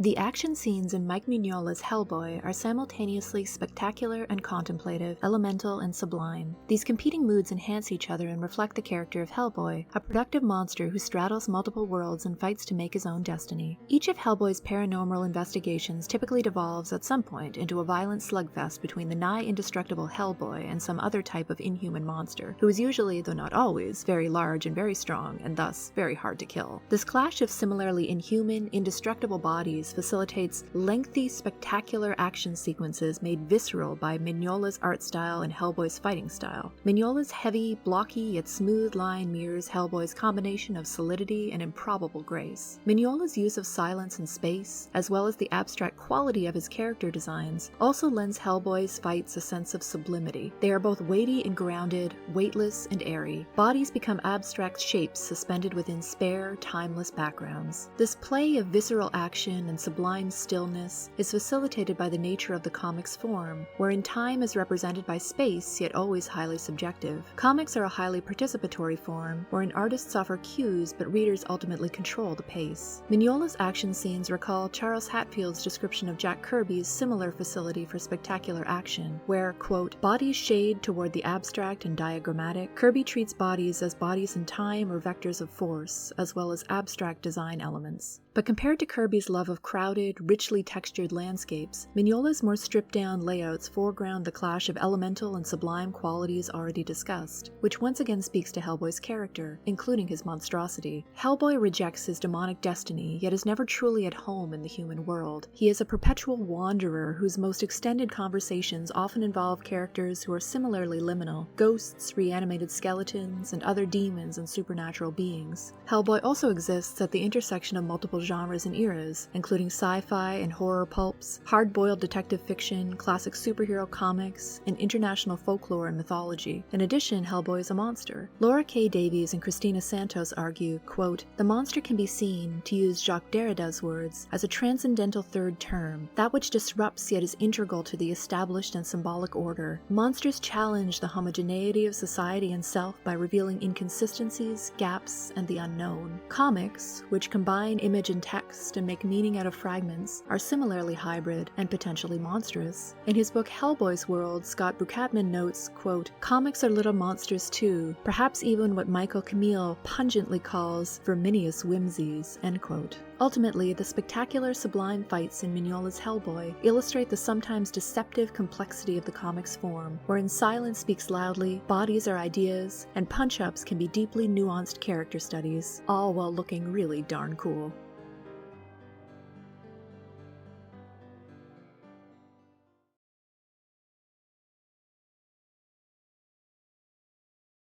The action scenes in Mike Mignola's Hellboy are simultaneously spectacular and contemplative, elemental and sublime. These competing moods enhance each other and reflect the character of Hellboy, a productive monster who straddles multiple worlds and fights to make his own destiny. Each of Hellboy's paranormal investigations typically devolves at some point into a violent slugfest between the nigh indestructible Hellboy and some other type of inhuman monster, who is usually, though not always, very large and very strong, and thus very hard to kill. This clash of similarly inhuman, indestructible bodies facilitates lengthy, spectacular action sequences made visceral by Mignola's art style and Hellboy's fighting style. Mignola's heavy, blocky, yet smooth line mirrors Hellboy's combination of solidity and improbable grace. Mignola's use of silence and space, as well as the abstract quality of his character designs, also lends Hellboy's fights a sense of sublimity. They are both weighty and grounded, weightless and airy. Bodies become abstract shapes suspended within spare, timeless backgrounds. This play of visceral action and sublime stillness is facilitated by the nature of the comic's form, wherein time is represented by space yet always highly subjective. Comics are a highly participatory form, wherein artists offer cues but readers ultimately control the pace. Mignola's action scenes recall Charles Hatfield's description of Jack Kirby's similar facility for spectacular action, where, quote, bodies shade toward the abstract and diagrammatic. Kirby treats bodies as bodies in time or vectors of force, as well as abstract design elements. But compared to Kirby's love of crowded, richly textured landscapes, Mignola's more stripped-down layouts foreground the clash of elemental and sublime qualities already discussed, which once again speaks to Hellboy's character, including his monstrosity. Hellboy rejects his demonic destiny, yet is never truly at home in the human world. He is a perpetual wanderer whose most extended conversations often involve characters who are similarly liminal, ghosts, reanimated skeletons, and other demons and supernatural beings. Hellboy also exists at the intersection of multiple genres and eras, including sci-fi and horror pulps, hard-boiled detective fiction, classic superhero comics, and international folklore and mythology. In addition, Hellboy is a monster. Laura K. Davies and Christina Santos argue, quote, the monster can be seen, to use Jacques Derrida's words, as a transcendental third term, that which disrupts yet is integral to the established and symbolic order. Monsters challenge the homogeneity of society and self by revealing inconsistencies, gaps, and the unknown. Comics, which combine image and text and make meaning out of fragments, are similarly hybrid and potentially monstrous. In his book Hellboy's World, Scott Buchatman notes, quote, comics are little monsters too, perhaps even what Michael Camille pungently calls verminious whimsies, end quote. Ultimately, the spectacular, sublime fights in Mignola's Hellboy illustrate the sometimes deceptive complexity of the comic's form, wherein silence speaks loudly, bodies are ideas, and punch-ups can be deeply nuanced character studies, all while looking really darn cool.